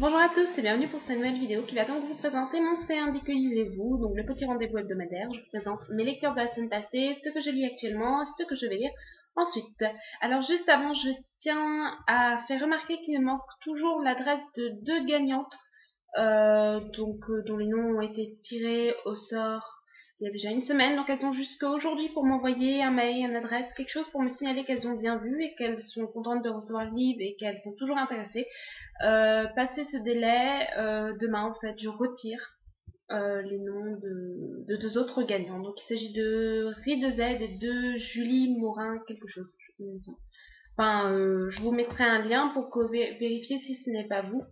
Bonjour à tous et bienvenue pour cette nouvelle vidéo qui va donc vous présenter mon C1 que lisez-vous, donc le petit rendez-vous hebdomadaire. Je vous présente mes lectures de la semaine passée, ce que je lis actuellement, ce que je vais lire ensuite. Alors juste avant, je tiens à faire remarquer qu'il me manque toujours l'adresse de deux gagnantes, dont les noms ont été tirés au sort il y a déjà une semaine. Donc elles ont jusqu'à aujourd'hui pour m'envoyer un mail, une adresse, quelque chose pour me signaler qu'elles ont bien vu et qu'elles sont contentes de recevoir le livre et qu'elles sont toujours intéressées. Passé ce délai, demain en fait je retire les noms de deux autres gagnants. Donc il s'agit de Ri2Z et de Julie Morin quelque chose. Enfin, je vous mettrai un lien pour que vérifier si ce n'est pas vous.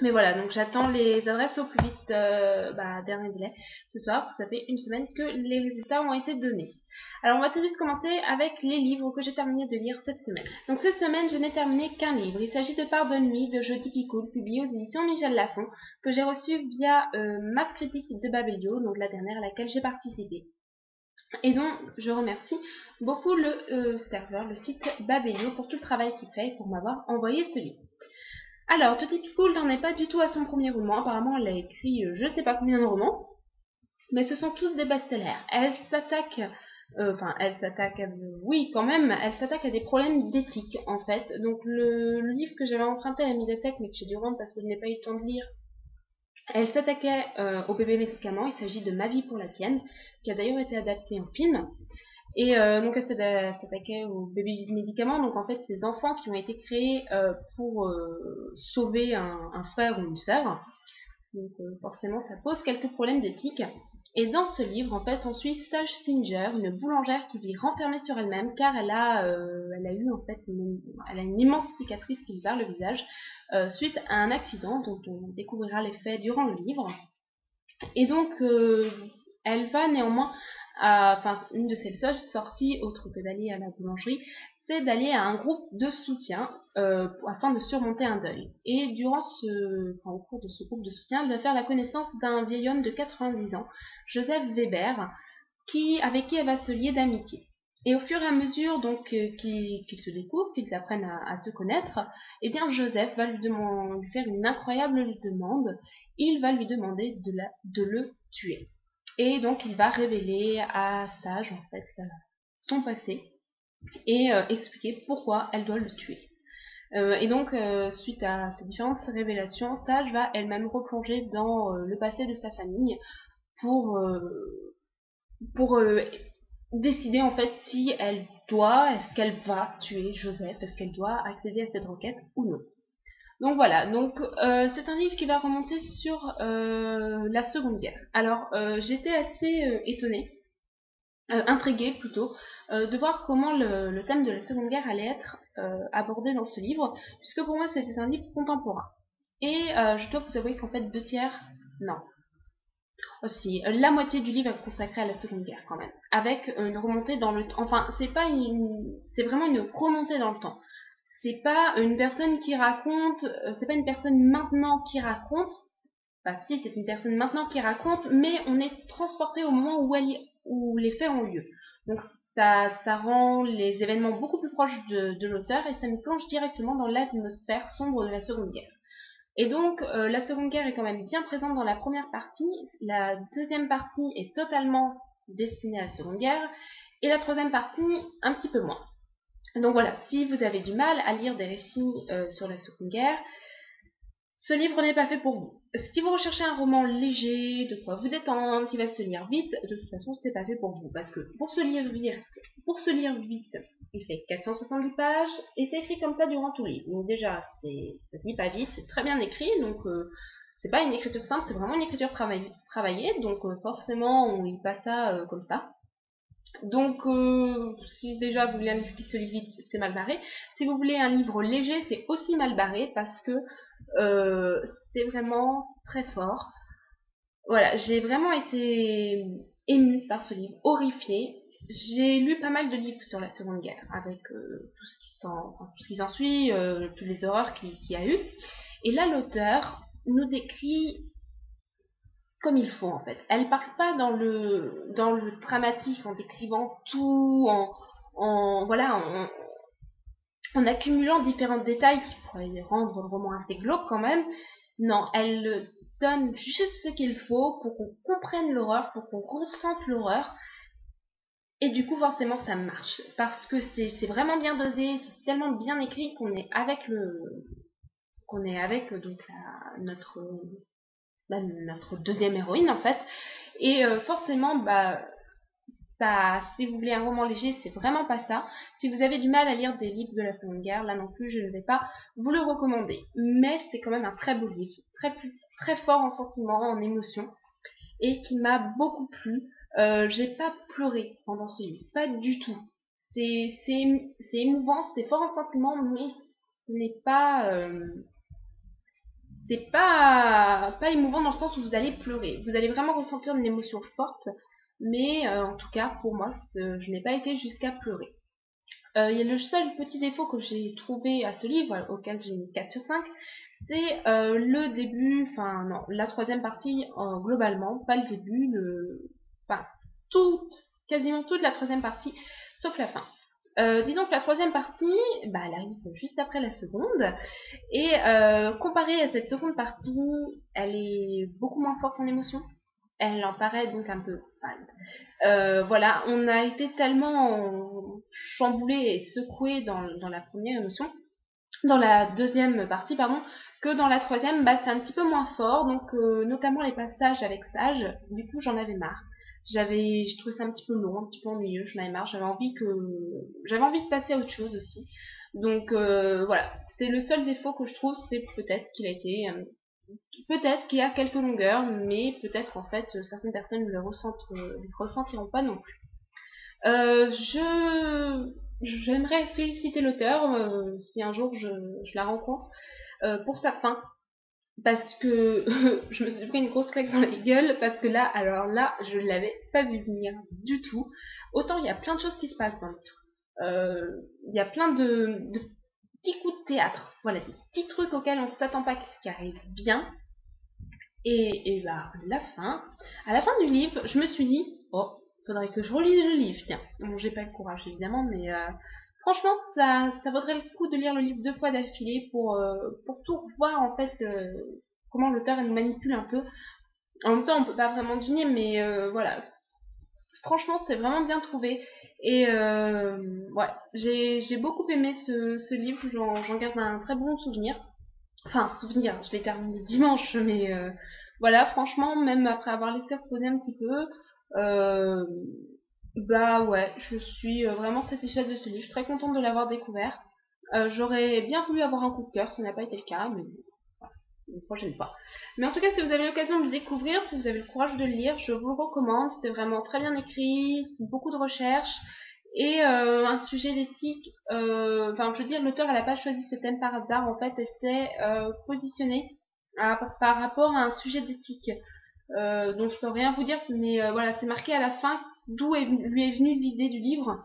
Mais voilà, donc j'attends les adresses au plus vite, dernier délai ce soir, parce que ça fait une semaine que les résultats ont été donnés. Alors on va tout de suite commencer avec les livres que j'ai terminé de lire cette semaine. Donc cette semaine, je n'ai terminé qu'un livre. Il s'agit de Pardonne-lui de Jodi Picoult, publié aux éditions Michel Lafon, que j'ai reçu via Masse Critique de Babelio, donc la dernière à laquelle j'ai participé. Et donc, je remercie beaucoup le serveur, le site Babelio, pour tout le travail qu'il fait et pour m'avoir envoyé ce livre. Alors, Jodi Picoult n'en est pas du tout à son premier roman. Apparemment, elle a écrit je ne sais pas combien de romans, mais ce sont tous des best-sellers. Elle s'attaque oui, quand même, elle s'attaque à des problèmes d'éthique, en fait. Donc, le livre que j'avais emprunté à la médiathèque, mais que j'ai dû rendre parce que je n'ai pas eu le temps de lire, elle s'attaquait au bébé médicament. Il s'agit de Ma vie pour la tienne, qui a d'ailleurs été adapté en film. Et donc elle s'attaquait aux bébés médicaments, donc en fait ces enfants qui ont été créés pour sauver un frère ou une sœur. Donc forcément ça pose quelques problèmes d'éthique. Et dans ce livre, en fait, on suit Sage Singer, une boulangère qui vit renfermée sur elle-même car elle a eu en fait elle a une immense cicatrice qui lui barre le visage suite à un accident dont on découvrira les faits durant le livre. Et donc elle va néanmoins une de ses seules sorties, autre que d'aller à la boulangerie, c'est d'aller à un groupe de soutien afin de surmonter un deuil. Et au cours de ce groupe de soutien, elle va faire la connaissance d'un vieil homme de 90 ans, Joseph Weber, avec qui elle va se lier d'amitié. Et au fur et à mesure donc qu'ils se découvrent, qu'ils apprennent à se connaître, eh bien Joseph va lui faire une incroyable demande. Il va lui demander de le tuer. Et donc il va révéler à Sage en fait son passé et expliquer pourquoi elle doit le tuer. Et donc suite à ces différentes révélations, Sage va elle-même replonger dans le passé de sa famille pour décider en fait si est-ce qu'elle va tuer Joseph, est-ce qu'elle doit accéder à cette requête ou non. Donc voilà, c'est un livre qui va remonter sur la Seconde Guerre. Alors j'étais assez étonnée, intriguée plutôt, de voir comment le thème de la Seconde Guerre allait être abordé dans ce livre, puisque pour moi c'était un livre contemporain. Et je dois vous avouer qu'en fait aussi, la moitié du livre est consacrée à la Seconde Guerre quand même, avec une remontée dans le temps. Enfin, c'est vraiment une remontée dans le temps. C'est pas une personne qui raconte, c'est pas une personne maintenant qui raconte. Enfin, si, c'est une personne maintenant qui raconte, mais on est transporté au moment où les faits ont lieu. Donc ça rend les événements beaucoup plus proches de l'auteur et ça nous plonge directement dans l'atmosphère sombre de la Seconde Guerre. Et donc, la Seconde Guerre est quand même bien présente dans la première partie. La deuxième partie est totalement destinée à la Seconde Guerre. Et la troisième partie, un petit peu moins. Donc voilà, si vous avez du mal à lire des récits sur la Seconde Guerre, ce livre n'est pas fait pour vous. Si vous recherchez un roman léger, de quoi vous détendre, qui va se lire vite, de toute façon, c'est pas fait pour vous. Parce que pour se lire vite, il fait 470 pages, et c'est écrit comme ça durant tout le livre. Donc déjà, ça se lit pas vite, c'est très bien écrit, donc c'est pas une écriture simple, c'est vraiment une écriture travaillée, donc forcément, on lit pas ça comme ça. Donc, si déjà vous voulez un livre qui se lit vite, c'est mal barré. Si vous voulez un livre léger, c'est aussi mal barré parce que c'est vraiment très fort. Voilà, j'ai vraiment été émue par ce livre, horrifiée. J'ai lu pas mal de livres sur la Seconde Guerre, avec tout ce qui s'ensuit, toutes les horreurs qu'il y a eu. Et là, l'auteur nous décrit comme il faut en fait. Elle part pas dans le dramatique en décrivant tout, en accumulant différents détails qui pourraient rendre le roman assez glauque quand même, Non, elle donne juste ce qu'il faut pour qu'on comprenne l'horreur, pour qu'on ressente l'horreur. Et du coup, forcément, ça marche. Parce que c'est vraiment bien dosé, c'est tellement bien écrit qu'on est avec donc notre deuxième héroïne en fait. Et forcément, ça, si vous voulez un roman léger, c'est vraiment pas ça. Si vous avez du mal à lire des livres de la Seconde Guerre, là non plus, je ne vais pas vous le recommander. Mais c'est quand même un très beau livre, très fort en sentiments, en émotions, et qui m'a beaucoup plu. J'ai pas pleuré pendant ce livre, pas du tout. C'est émouvant, c'est fort en sentiments, mais ce n'est pas pas émouvant dans le sens où vous allez pleurer. Vous allez vraiment ressentir une émotion forte, mais en tout cas, pour moi, je n'ai pas été jusqu'à pleurer. Il y a le seul petit défaut que j'ai trouvé à ce livre, auquel j'ai mis 4 sur 5, c'est le début, enfin non, la troisième partie globalement, pas le début, enfin quasiment toute la troisième partie, sauf la fin. Disons que la troisième partie, elle arrive juste après la seconde, et comparée à cette seconde partie, elle est beaucoup moins forte en émotion. Elle en paraît donc un peu fade. Voilà, on a été tellement chamboulé et secoué dans la première émotion, dans la deuxième partie, pardon, que dans la troisième, c'est un petit peu moins fort, donc notamment les passages avec Sage, du coup j'en avais marre. J'ai trouvé ça un petit peu long, un petit peu ennuyeux, j'en avais marre, j'avais envie de passer à autre chose aussi. Donc voilà, c'est le seul défaut que je trouve, c'est peut-être qu'il y a quelques longueurs, mais peut-être en fait certaines personnes ne les ressentiront pas non plus. J'aimerais féliciter l'auteur si un jour je la rencontre pour sa fin, parce que je me suis pris une grosse claque dans la gueule, parce que là, alors là, je ne l'avais pas vu venir du tout. Autant il y a plein de choses qui se passent dans le livre. Il y a plein de petits coups de théâtre, voilà, des petits trucs auxquels on ne s'attend pas qui arrivent bien. Et à la fin du livre, je me suis dit, oh, faudrait que je relise le livre, tiens. Bon, j'ai pas le courage évidemment, mais franchement, ça vaudrait le coup de lire le livre 2 fois d'affilée pour tout revoir en fait comment l'auteur nous manipule un peu. En même temps, on peut pas vraiment deviner, mais voilà. Franchement, c'est vraiment bien trouvé. Et ouais, j'ai beaucoup aimé ce livre, j'en garde un très bon souvenir. Enfin, souvenir, je l'ai terminé dimanche, mais voilà, franchement, même après avoir laissé reposer un petit peu, ouais, je suis vraiment satisfaite de ce livre, très contente de l'avoir découvert. J'aurais bien voulu avoir un coup de cœur, ça n'a pas été le cas, mais voilà, une prochaine fois. Mais en tout cas, si vous avez l'occasion de le découvrir, si vous avez le courage de le lire, je vous le recommande, c'est vraiment très bien écrit, beaucoup de recherches. Et un sujet d'éthique, enfin je veux dire, l'auteur elle n'a pas choisi ce thème par hasard, en fait elle s'est positionnée par rapport à un sujet d'éthique dont je peux rien vous dire, mais voilà, c'est marqué à la fin d'où lui est venue l'idée du livre.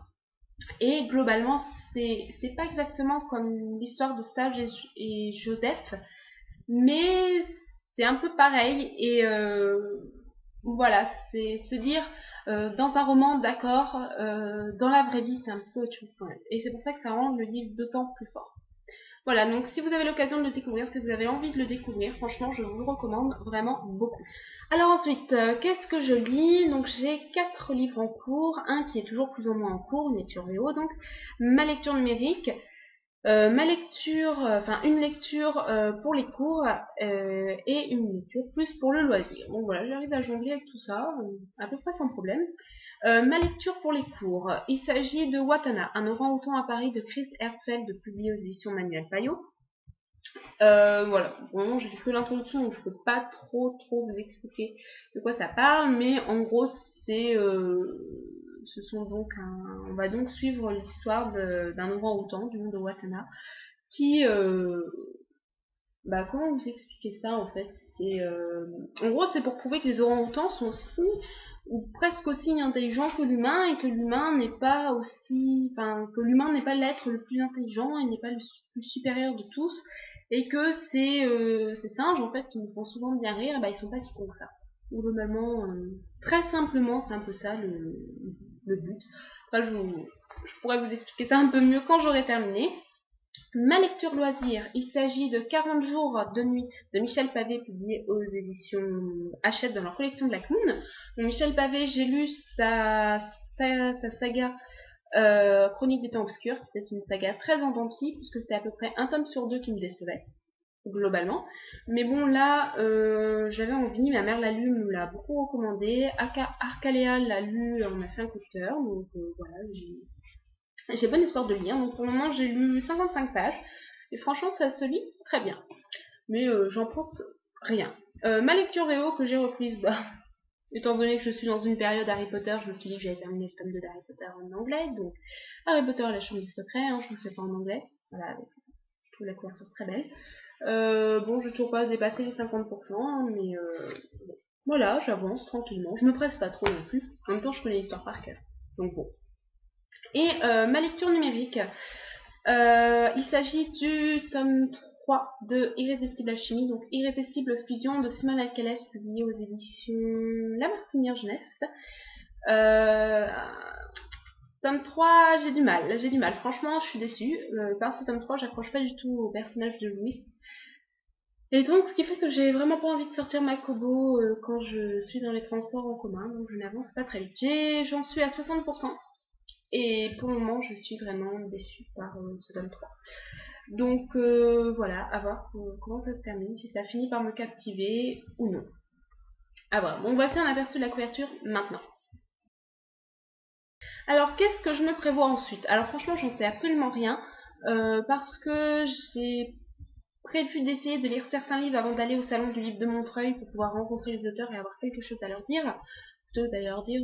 Et globalement, c'est pas exactement comme l'histoire de Sage et Joseph, mais c'est un peu pareil. Et voilà, c'est se dire dans un roman, d'accord, dans la vraie vie, c'est un petit peu autre chose quand même. Et c'est pour ça que ça rend le livre d'autant plus fort. Voilà, donc si vous avez l'occasion de le découvrir, si vous avez envie de le découvrir, franchement, je vous le recommande vraiment beaucoup. Alors ensuite, qu'est-ce que je lis? Donc j'ai 4 livres en cours, un qui est toujours plus ou moins en cours, une lecture VO, donc ma lecture numérique, une lecture pour les cours et une lecture plus pour le loisir. Donc voilà, j'arrive à jongler avec tout ça, à peu près sans problème. Ma lecture pour les cours. Il s'agit de Watana, un orang-outan à Paris de Chris Herzfeld, publié aux éditions Manuel Payot. Voilà, bon, j'ai fait que l'introduction, donc je peux pas trop vous expliquer de quoi ça parle, mais en gros, on va donc suivre l'histoire d'un orang-outan du monde de Watana, qui, comment vous expliquer ça en fait? En gros, c'est pour prouver que les orang-outans sont aussi ou presque aussi intelligent que l'humain et que l'humain n'est pas l'être le plus intelligent et n'est pas le plus supérieur de tous et que ces singes en fait qui nous font souvent bien rire, ils sont pas si cons que ça. Globalement, très simplement, c'est un peu ça le but. Enfin, je pourrais vous expliquer ça un peu mieux quand j'aurai terminé. Ma lecture loisir, il s'agit de 40 jours de nuit de Michel Pavé, publié aux éditions Hachette dans leur collection Black Moon. Donc, Michel Pavé, j'ai lu sa saga Chronique des temps obscurs. C'était une saga très en dents de scie, puisque c'était à peu près un tome sur deux qui me décevait, globalement. Mais bon, là, j'avais envie, ma mère l'a lu, me l'a beaucoup recommandé. Arcaléa l'a lu, on a fait un coup de cœur, donc voilà, j'ai bon espoir de lire. Donc pour le moment, j'ai lu 55 pages. Et franchement, ça se lit très bien. Mais j'en pense rien. Ma lecture VO que j'ai reprise, bah, étant donné que je suis dans une période Harry Potter, je me suis dit que j'avais terminé le tome 2 d'Harry Potter en anglais. Donc Harry Potter et la Chambre des Secrets, hein, je ne le fais pas en anglais. Voilà, je trouve la couverture très belle. Bon, je n'ai toujours pas dépassé les 50%, hein, mais voilà, j'avance tranquillement. Je me presse pas trop non plus. En même temps, je connais l'histoire par cœur. Donc bon. Et ma lecture numérique, il s'agit du tome 3 de Irrésistible Alchimie, donc Irrésistible Fusion de Simone Alcalès, publié aux éditions La Martinière Jeunesse. Tome 3, j'ai du mal. Franchement, je suis déçue. Par ce tome 3, j'accroche pas du tout au personnage de Louis. Et donc, ce qui fait que j'ai vraiment pas envie de sortir ma Kobo quand je suis dans les transports en commun, donc je n'avance pas très vite. J'en suis à 60%. Et pour le moment, je suis vraiment déçue par ce tome 3. Donc voilà, à voir comment ça se termine, si ça finit par me captiver ou non. À voir. Bon, voici un aperçu de la couverture maintenant. Alors, qu'est-ce que je me prévois ensuite? Alors franchement, j'en sais absolument rien, parce que j'ai prévu d'essayer de lire certains livres avant d'aller au salon du livre de Montreuil pour pouvoir rencontrer les auteurs et avoir quelque chose à leur dire. Plutôt d'ailleurs dire,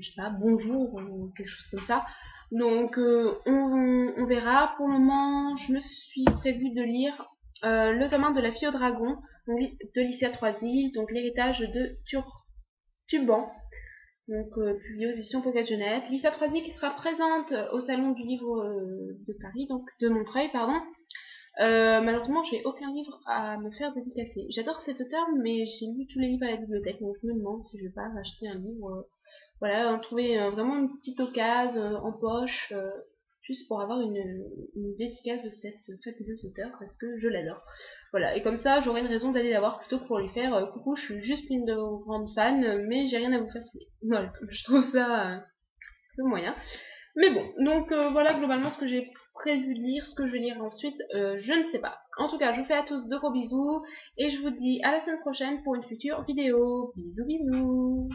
je sais pas, bonjour ou quelque chose comme ça. Donc on verra. Pour le moment, je me suis prévu de lire le tome 1 de La Fille au Dragon, de Licia Troisi, donc l'héritage de Tuban, donc publié aux éditions Pocket Jeunette. Licia Troisi qui sera présente au salon du livre de Paris, donc de Montreuil, pardon. Malheureusement, j'ai aucun livre à me faire dédicacer. J'adore cet auteur, mais j'ai lu tous les livres à la bibliothèque, donc je me demande si je vais pas acheter un livre, voilà, trouver vraiment une petite occasion en poche, juste pour avoir une dédicace de cette fabuleuse auteure, parce que je l'adore. Voilà, et comme ça, j'aurai une raison d'aller la voir plutôt que pour lui faire coucou, je suis juste une de vos grandes fans, mais j'ai rien à vous faire signer. Voilà, je trouve ça un peu moyen. Mais bon, donc voilà globalement ce que j'ai prévu de lire, ce que je vais lire ensuite, je ne sais pas. En tout cas, je vous fais à tous de gros bisous et je vous dis à la semaine prochaine pour une future vidéo. Bisous bisous.